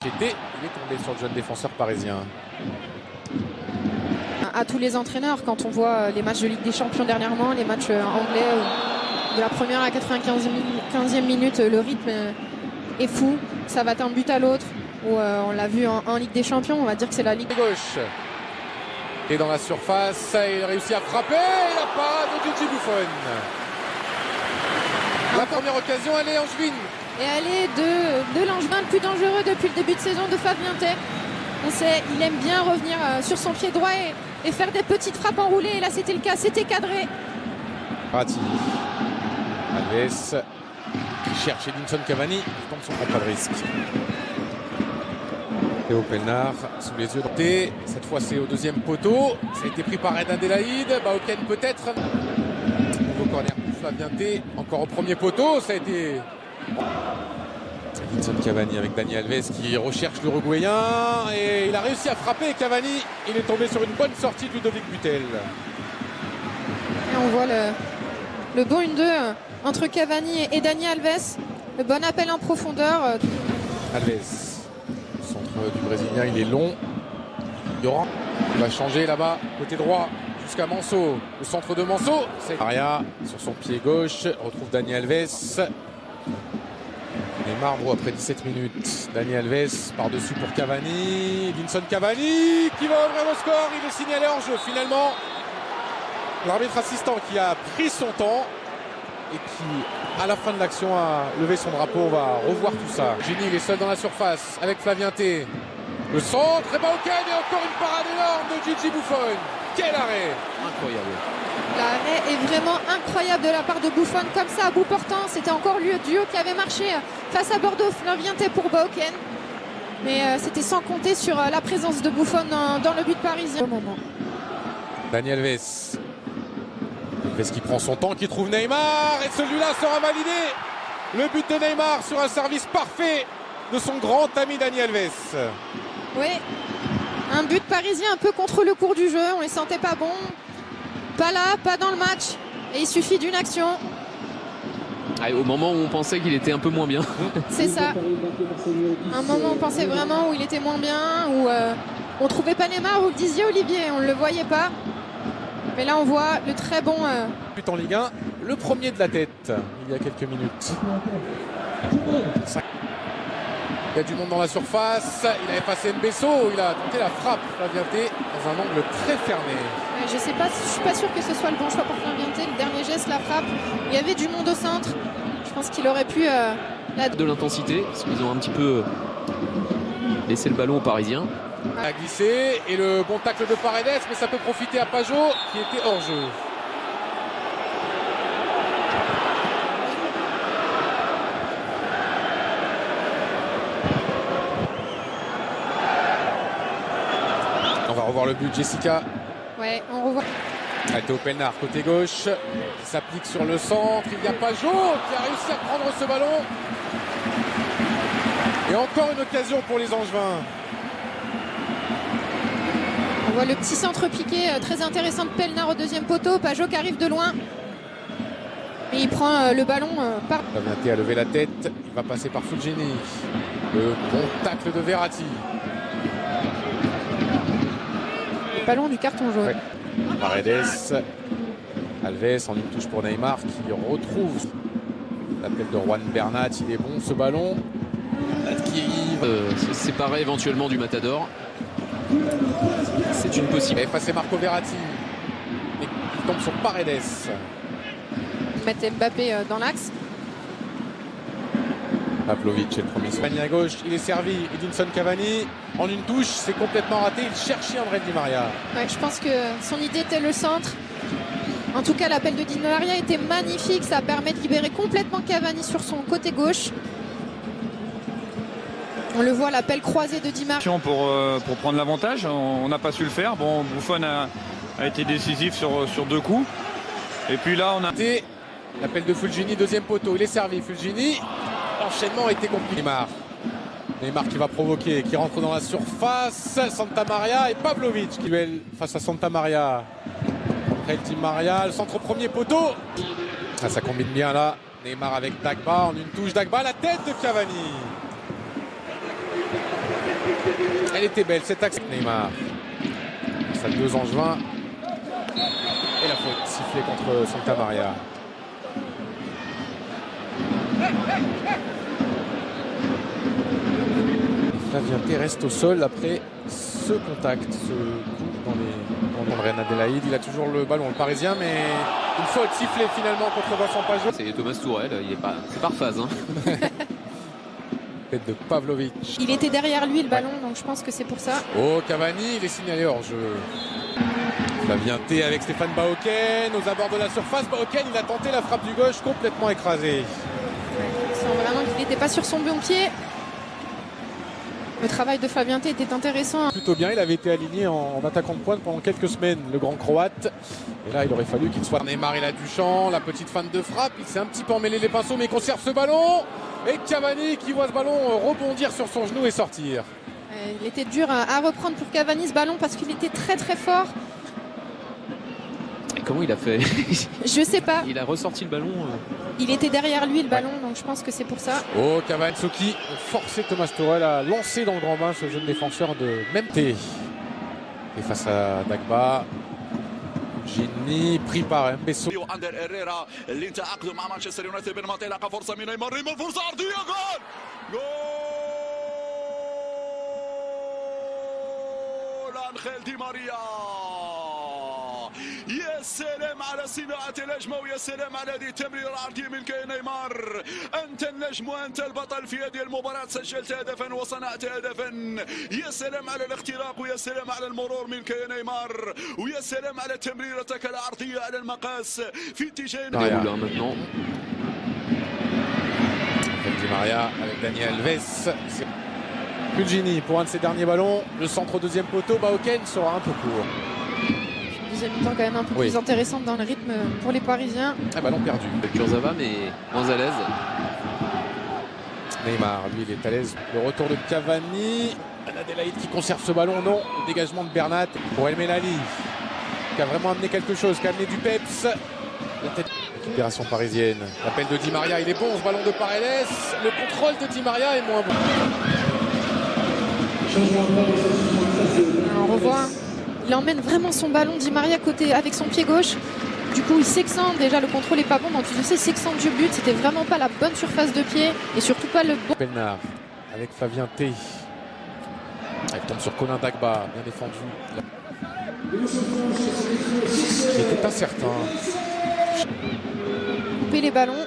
Il est tombé sur le jeune défenseur parisien. À tous les entraîneurs, quand on voit les matchs de Ligue des Champions dernièrement, les matchs anglais, de la première à la 95e minute, le rythme est fou. Ça va d'un but à l'autre. On l'a vu en Ligue des Champions, on va dire que c'est la Ligue Gauche. Et dans la surface, il réussit à frapper. Et la parade de Gigi Buffon. La première occasion, elle est angevine. Et elle est de l'Angevin le plus dangereux depuis le début de saison de Fabien Tay. On sait, il aime bien revenir sur son pied droit et faire des petites frappes enroulées. Et là, c'était le cas, c'était cadré. Verratti. Alves qui cherche Edinson Cavani. Il tombe sur pas de risque. Théo Pelnard sous les yeux de cette fois, c'est au deuxième poteau. Ça a été pris par Ed Adelaide. Baoken peut-être. Nouveau corner pour Fabien Tay. Encore au premier poteau. Ça a été Edinson Cavani avec Dani Alves qui recherche l'Uruguayen. Et il a réussi à frapper. Cavani, il est tombé sur une bonne sortie de Ludovic Butel. Et on voit le bon 1-2 entre Cavani et Dani Alves. Le bon appel en profondeur. Alves. Le centre du Brésilien, il est long. Yoran va changer là-bas, côté droit, jusqu'à Manso. Le centre de Manso. Maria sur son pied gauche. Retrouve Dani Alves. Neymar, après 17 minutes. Dani Alves par-dessus pour Cavani. Edinson Cavani qui va ouvrir le score. Il est signalé hors jeu finalement. L'arbitre assistant qui a pris son temps et qui, à la fin de l'action, a levé son drapeau. On va revoir tout ça. Gini, il est seul dans la surface avec Flavien Tay. Le centre, et Baoken, et encore une parade énorme de Gigi Buffon. Quel arrêt! Incroyable. L'arrêt est vraiment incroyable de la part de Buffon. Comme ça, à bout portant, c'était encore le duo qui avait marché face à Bordeaux. Flavien Tay pour Baoken. Mais c'était sans compter sur la présence de Buffon dans le but parisien. Au moment. Dani Alves. Alves qui prend son temps, qui trouve Neymar. Et celui-là sera validé. Le but de Neymar sur un service parfait de son grand ami Dani Alves. Oui, un but parisien un peu contre le cours du jeu. On les sentait pas bons. Pas là, pas dans le match. Et il suffit d'une action. Ah, au moment où on pensait qu'il était un peu moins bien. C'est ça. Un moment où on pensait vraiment où il était moins bien, où on trouvait pas Neymar, vous le disiez Olivier, on ne le voyait pas. Mais là on voit le très bon... But en Ligue 1, le premier de la tête, il y a quelques minutes. Il y a du monde dans la surface, il a effacé Mbesso, il a tenté la frappe, Flavien Tay, dans un angle très fermé. Je sais pas, je suis pas sûr que ce soit le bon choix pour Flavien Tay. Le dernier geste, la frappe, il y avait du monde au centre. Je pense qu'il aurait pu... De l'intensité, parce qu'ils ont un petit peu laissé le ballon aux Parisiens. Il a glissé, et le bon tacle de Paredes, mais ça peut profiter à Pajot, qui était hors jeu. On va revoir le but, Jessica. Ouais, on revoit. Théo Pelnard, côté gauche, qui s'applique sur le centre. Il y a Pajot qui a réussi à prendre ce ballon. Et encore une occasion pour les Angevins. On voit le petit centre piqué très intéressant de Pelnard au deuxième poteau. Pajot qui arrive de loin. Et il prend le ballon par... Flavien Tay a levé la tête. Il va passer par Fulgini. Le bon tacle de Verratti. Le ballon du carton jaune. Ouais. Paredes. Alves en une touche pour Neymar qui retrouve l'appel de Juan Bernat. Il est bon ce ballon. Qui Se séparer éventuellement du Matador. C'est une possibilité. Effacé Marco Verratti. Et il tombe sur Paredes. Mettre Mbappé dans l'axe. Pavlovic est le premier. Cavani à gauche, il est servi. Edinson Cavani en une touche, c'est complètement raté. Il cherchait André Di Maria. Ouais, je pense que son idée était le centre. En tout cas, l'appel de Di Maria était magnifique. Ça permet de libérer complètement Cavani sur son côté gauche. On le voit, l'appel croisé de Di Maria. Pour prendre l'avantage, on n'a pas su le faire. Bon, Buffon a été décisif sur deux coups. Et puis là, on a... L'appel de Fulgini, deuxième poteau. Il est servi, Fulgini. L'enchaînement a été compliqué. Neymar qui va provoquer, qui rentre dans la surface. Santa Maria et Pavlovic qui duel face à Santa Maria. Après Di Maria, le centre premier poteau. Ah, ça combine bien là. Neymar avec Dagba en une touche. Dagba, la tête de Cavani. Elle était belle cette action. Neymar. Ça 2 Angevin. Et la faute sifflée contre Santa Maria. Flavien T reste au sol après ce contact, ce coup dans le Reine Adélaïde. Il a toujours le ballon, le Parisien, mais une faute sifflée finalement contre Vincent Pajot. C'est Thomas Tourelle, c'est par phase. Hein. Tête de Pavlovic. Il était derrière lui le ballon, donc je pense que c'est pour ça. Oh, Cavani, il est signalé hors jeu. Flavien T avec Stéphane Baoken aux abords de la surface. Baoken, il a tenté la frappe du gauche, complètement écrasée. On sent vraiment qu'il n'était pas sur son bon pied. Le travail de Flavien T était intéressant. Plutôt bien, il avait été aligné en attaquant de pointe pendant quelques semaines, le grand croate. Et là, il aurait fallu qu'il soit Neymar, il a du champ, la petite fan de frappe. Il s'est un petit peu emmêlé les pinceaux, mais il conserve ce ballon. Et Cavani qui voit ce ballon rebondir sur son genou et sortir. Il était dur à reprendre pour Cavani ce ballon parce qu'il était très très fort. Et comment il a fait? Je sais pas. Il a ressorti le ballon. Il était derrière lui le ballon, donc je pense que c'est pour ça. Oh, Cavani, Soki forcé Thomas Tuchel à lancer dans le grand bain ce jeune défenseur de même T. Et face à Dagba, Gini pris par Mbesso. أندر إيريرا اللي انت عقده مع مانشستر يونايتد بينما تلقى فرصة من نيمار فرصة عرضية جول جول أنخيل دي ماريا يا سلام على صناعة الهجمة ويا سلام على هذه التمريرة العرضية من نيمار. أنت النجم وأنت البطل في هذه المباراة. سجلت هدفا وصنعت هدفا. يا سلام على الاختراق ويا سلام على المرور من نيمار ويا سلام على تمريرتك العرضية على المقاس في اتجاه maintenant. Di Maria avec Daniel Alves. Fulgini pour un de ses derniers ballons. Le centre au deuxième poteau. Baoken sera un peu court. Deuxième mi-temps quand même un peu plus intéressante dans le rythme pour les Parisiens. Un ballon perdu. Kurzawa mais moins à l'aise. Neymar, lui, il est à l'aise. Le retour de Cavani. Adélaïde qui conserve ce ballon. Non. Le dégagement de Bernat pour El Melali. Qui a vraiment amené quelque chose. Qui a amené du peps. La tête. Récupération parisienne. L'appel de Di Maria. Il est bon ce ballon de Paredes. Le contrôle de Di Maria est moins bon. Alors, on revoit. Il emmène vraiment son ballon Di Maria côté avec son pied gauche. Du coup, il s'excentre. Déjà, le contrôle est pas bon. Donc, tu sais, il s'excentre du but. C'était vraiment pas la bonne surface de pied et surtout pas le bon. Pelnard avec Flavien T. Il tombe sur Colin Dagba, bien défendu. Qui était incertain. Couper les ballons.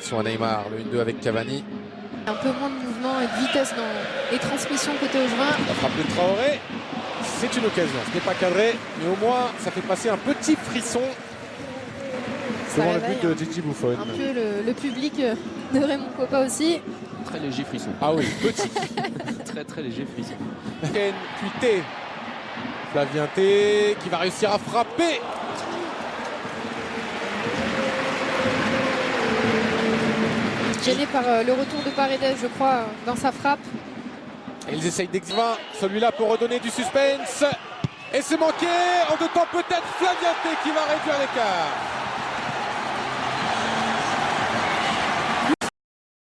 Sur Neymar, le 1-2 avec Cavani. Un peu moins de mouvement et de vitesse dans les transmissions côté Angevin. La frappe de Traoré. C'est une occasion. Ce n'est pas cadré, mais au moins, ça fait passer un petit frisson devant le but de Gigi Buffon. Un peu le public de Raymond Kopa aussi. Très léger frisson. Ah oui, petit. Très très léger frisson. Puis T. Flavien T qui va réussir à frapper. Gêné par le retour de Paredes, je crois, dans sa frappe. Et ils essayent d'exvin. Celui-là pour redonner du suspense. Et c'est manqué. En deux temps peut-être Flavien T qui va réduire l'écart.